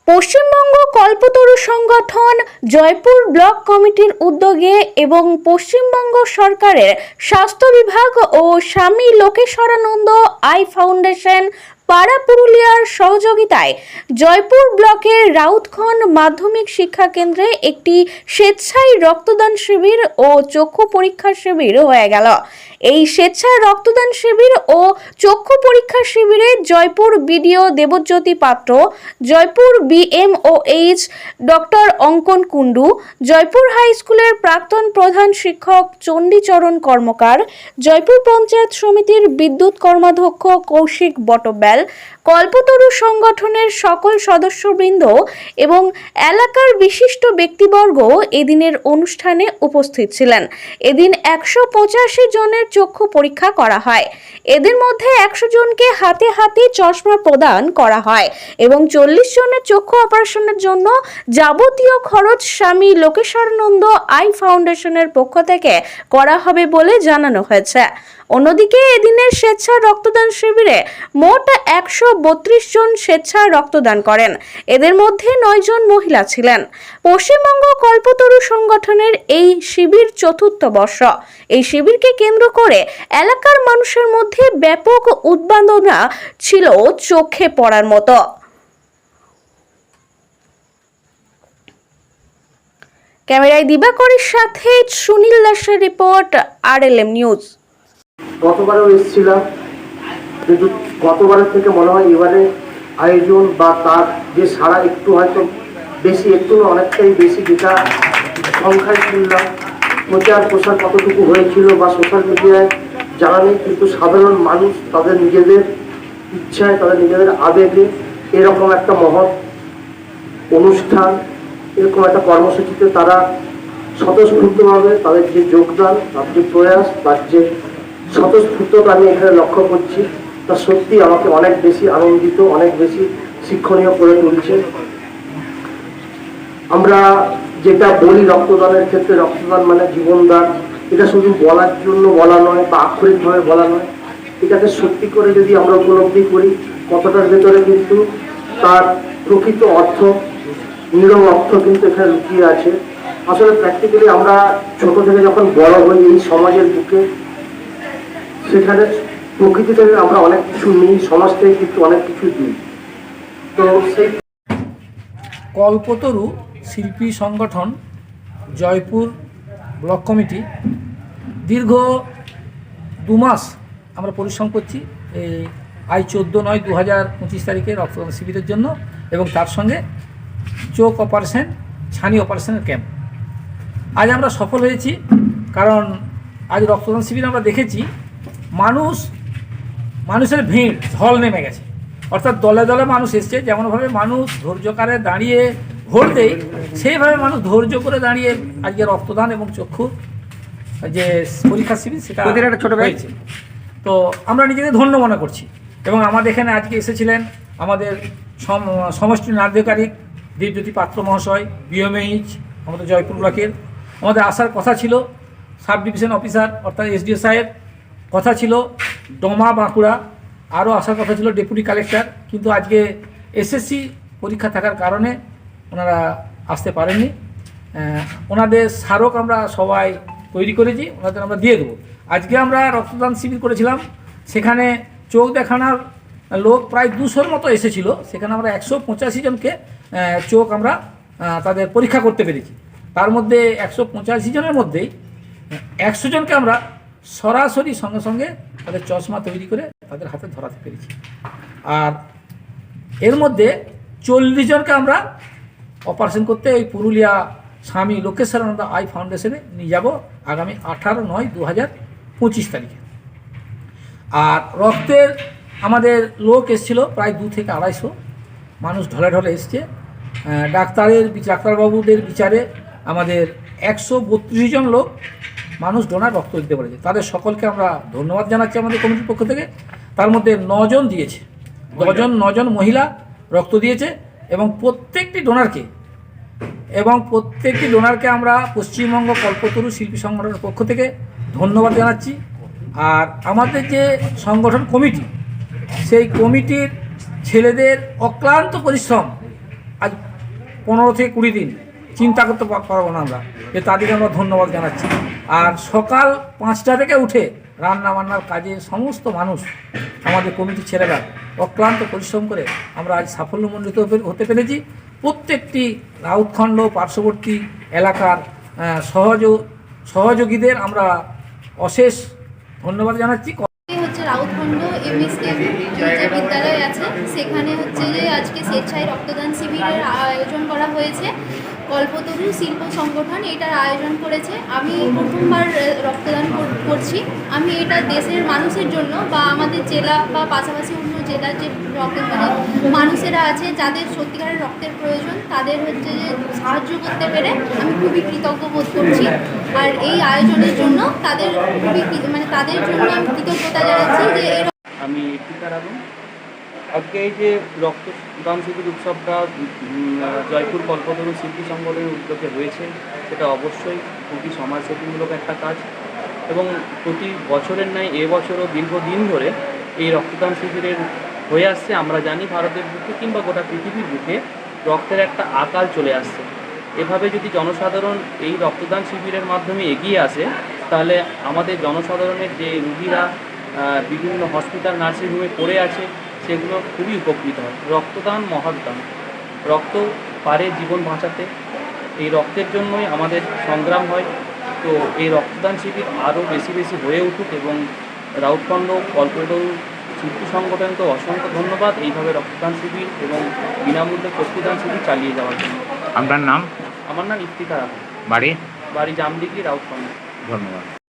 পশ্চিমবঙ্গ কল্পতরু সংগঠন জয়পুর ব্লক কমিটির উদ্যোগে এবং পশ্চিমবঙ্গ সরকারের স্বাস্থ্য বিভাগ ও স্বামী লোকেশ্বরানন্দ আই ফাউন্ডেশন পাড়া পুরুলিয়ার সহযোগিতায় জয়পুর ব্লকের রাউতখন মাধ্যমিক শিক্ষা কেন্দ্রে একটি স্বেচ্ছায় রক্তদান শিবির ও চক্ষু পরীক্ষা শিবির হয়ে গেল। এই স্বেচ্ছায় রক্তদান শিবির ও চক্ষু পরীক্ষা শিবিরে জয়পুর বিডিও দেবজ্যোতি পাত্র, জয়পুর বিএমওএইচ ডক্টর অঙ্কন কুণ্ডু, জয়পুর হাই স্কুলের প্রাক্তন প্রধান শিক্ষক চণ্ডীচরণ কর্মকার, জয়পুর পঞ্চায়েত সমিতির বিদ্যুৎ কর্মাধ্যক্ষ কৌশিক বটব্যাল, কল্পতরু সংগঠনের সকল সদস্যবৃন্দ এবং এলাকার বিশিষ্ট ব্যক্তিবর্গ এদিনের অনুষ্ঠানে উপস্থিত ছিলেন। এদিন 185 জনের চক্ষু পরীক্ষা করা হয়। এদের মধ্যে 100 জনকে হাতে হাতে চশমা প্রদান করা হয় এবং 40 জনের চক্ষু অপারেশনের জন্য যাবতীয় খরচ স্বামী লোকেশ্বরানন্দ আই ফাউন্ডেশনের পক্ষ থেকে করা হবে বলে জানানো হয়েছে। অন্যদিকে এদিনের স্বেচ্ছা রক্তদান শিবিরে মোট 132 জন স্বেচ্ছা রক্তদান করেন। এদের মধ্যে 9 জন মহিলা ছিলেন। পশ্চিমবঙ্গ কল্পতরু সংগঠনের এই শিবির চতুর্থ বর্ষ। এই শিবিরকে কেন্দ্র করে এলাকার মানুষের মধ্যে ব্যাপক উদ্দীপনা ছিল চোখে পড়ার মতো। ক্যামেরায় দিবাকরের সাথে সুনীল দাসের রিপোর্ট, RLM নিউজ। গতবারও এসেছিলাম, কিন্তু গতবারের থেকে মনে হয় এবারে আয়োজন বা তার যে সারা একটু হয়তো বেশি, একটু অনেকটাই বেশি, যেটা সংখ্যায় শুনলাম। প্রচার প্রসার কতটুকু হয়েছিল বা সোশ্যাল মিডিয়ায় জানা নেই, কিন্তু সাধারণ মানুষ তাদের নিজেদের ইচ্ছায়, তাদের নিজেদের আবেগে এরকম একটা মহৎ অনুষ্ঠান, এরকম একটা কর্মসূচিতে তারা স্বতঃস্ফূর্তভাবে তাদের যে যোগদান, তাদের যে প্রয়াস, তার যে স্বতঃস্ফূর্ততা আমি এখানে লক্ষ্য করছি, তা সত্যি আমাকে অনেক বেশি আনন্দিত, অনেক বেশি শিক্ষণীয় করে তুলছে। আমরা যেটা বলি রক্তদানের ক্ষেত্রে, রক্তদান মানে জীবনদান, এটা শুধু বলার জন্য বলা নয় বা আক্ষরিকভাবে বলা নয়, এটাকে সত্যি করে যদি আমরা উপলব্ধি করি, কথাটার ভেতরে কিন্তু তার প্রকৃত অর্থ, নীরব অর্থ কিন্তু এখানে লুকিয়ে আছে। আসলে প্র্যাকটিক্যালি আমরা ছোট থেকে যখন বড় হই এই সমাজের বুকে, সেখানে প্রকৃতি থেকে আমরা অনেক কিছু নিই, সমাজ থেকে কিন্তু অনেক কিছু দিই। তো সেই কল্পতরু শিল্পী সংগঠন জয়পুর ব্লক কমিটি দীর্ঘ 2 মাস আমরা পরিশ্রম করছি এই 14/9/2025 তারিখে রক্তদান শিবিরের জন্য, এবং তার সঙ্গে চোখ অপারেশন, ছানি অপারেশনের ক্যাম্প। আজ আমরা সফল হয়েছি, কারণ আজ রক্তদান শিবির আমরা দেখেছি মানুষের ভিড় ঢল নেমে গেছে। অর্থাৎ দলে দলে মানুষ এসছে। যেমনভাবে মানুষ ধৈর্যকারে দাঁড়িয়ে ভোট দেয়, সেইভাবে মানুষ ধৈর্য করে দাঁড়িয়ে আজকে রক্তদান এবং চক্ষু যে পরীক্ষা শিবির সেটা ছোট হয়েছে। তো আমরা নিজেদের ধন্য মনে করছি। এবং আমাদের এখানে আজকে এসেছিলেন আমাদের সমষ্টি নার্যকারিক দেবজ্যোতি পাত্র মহাশয়, বিএমএইচ আমাদের জয়পুর ব্লকের। আমাদের আসার কথা ছিল সাব ডিভিশন অফিসার অর্থাৎ SDO সাহেব, কথা ছিল ডোমা বাঁকুড়া, আরও আসার কথা ছিল ডেপুটি কালেক্টর, কিন্তু আজকে SSC পরীক্ষা থাকার কারণে ওনারা আসতে পারেননি। ওনাদের স্মারক আমরা সবাই তৈরি করেছি, ওনাদের আমরা দিয়ে দেবো। আজকে আমরা রক্তদান শিবির করেছিলাম, সেখানে চোখ দেখানোর লোক প্রায় 200-র মতো এসেছিল। সেখানে আমরা 185 জনকে চোখ আমরা তাদের পরীক্ষা করতে পেরেছি। তার মধ্যে 185 জনের মধ্যেই 100 জনকে আমরা সরাসরি সঙ্গে সঙ্গে তাদের চশমা তৈরি করে তাদের হাতে ধরাতে পেরেছি। আর এর মধ্যে 40 জনকে আমরা অপারেশন করতে ওই পুরুলিয়া স্বামী লোকেশ্বরানন্দ আই ফাউন্ডেশনে নিয়ে যাব আগামী 18/9/2025 তারিখে। আর রক্তের আমাদের লোক এসেছিল প্রায় 200 থেকে 250 মানুষ ঢলে ঢলে এসছে। ডাক্তারবাবুদের বিচারে আমাদের 132 জন লোক মানুষ ডোনার রক্ত দিতে পেরেছে। তাদের সকলকে আমরা ধন্যবাদ জানাচ্ছি আমাদের কমিটির পক্ষ থেকে। তার মধ্যে 9 জন দিয়েছে, 9 জন মহিলা রক্ত দিয়েছে, এবং প্রত্যেকটি ডোনারকে আমরা পশ্চিমবঙ্গ কল্পতরু শিল্পী সংগঠনের পক্ষ থেকে ধন্যবাদ জানাচ্ছি। আর আমাদের যে সংগঠন কমিটি, সেই কমিটির ছেলেদের অক্লান্ত পরিশ্রম আজ 15 থেকে 20 দিন চিন্তা করতে পারবো না আমরা, যে তাদেরকে আমরা ধন্যবাদ জানাচ্ছি। আর সকাল 5টা থেকে উঠে রান্না বান্নার কাজে সমস্ত মানুষ, আমাদের কমিটির ছেলেরা অক্লান্ত পরিশ্রম করে আমরা আজ সাফল্যমণ্ডিত হতে পেরেছি। প্রত্যেকটি রাউতখণ্ড পার্শ্ববর্তী এলাকার সহযোগীদের আমরা অশেষ ধন্যবাদ জানাচ্ছি। হচ্ছে রাউতখণ্ড এমএসকে যে বিদ্যালয় আছে, সেখানে হচ্ছে যে আজকে স্বেচ্ছায় রক্তদান শিবিরের আয়োজন করা হয়েছে। কল্পতরু শিল্প সংগঠন এটার আয়োজন করেছে। আমি প্রথমবার রক্তদান করছি। আমি এটা দেশের মানুষের জন্য বা আমাদের জেলা বা পাশাপাশি অন্য জেলার যে মানুষেরা আছে যাদের সত্যিকারের রক্তের প্রয়োজন, তাদের হচ্ছে যে সাহায্য করতে পেরে আমি খুবই কৃতজ্ঞ বোধ করছি। আর এই আয়োজনের জন্য তাদের তাদের জন্য আমি কৃতজ্ঞতা জানাচ্ছি যে আমি টিকার আলম। আজকে এই যে রক্তদান শিবির উৎসবটা জয়পুর কল্পতরু শিল্পী সংগঠনের উদ্যোগে হয়েছে, সেটা অবশ্যই খুবই সমাজসেবীমূলক একটা কাজ এবং প্রতি বছরের ন্যায় এবছরও দীর্ঘদিন ধরে এই রক্তদান শিবিরের হয়ে আসছে। আমরা জানি ভারতের বুকে কিংবা গোটা পৃথিবীর বুকে রক্তের একটা আকাল চলে আসছে। এভাবে যদি জনসাধারণ এই রক্তদান শিবিরের মাধ্যমে এগিয়ে আসে, তাহলে আমাদের জনসাধারণের যে রুগীরা বিভিন্ন হসপিটাল নার্সিংহোমে পড়ে আছে, সেগুলো খুবই উপকৃত হয়। রক্তদান মহাদান, রক্ত পারে জীবন বাঁচাতে, এই রক্তের জন্যই আমাদের সংগ্রাম হয়। তো এই রক্তদান শিবির আরও বেশি বেশি হয়ে উঠুক এবং রাউতখণ্ড কল্পতরু শিল্পী সংগঠন তো অসংখ্য ধন্যবাদ এইভাবে রক্তদান শিবির এবং বিনামূল্যে চক্ষুদান শিবির চালিয়ে যাওয়ার জন্য। আপনার নাম? আমার নাম ইফতিকার আলম, বাড়ি? বাড়ি জামদিঘি, রাউতখণ্ড। ধন্যবাদ।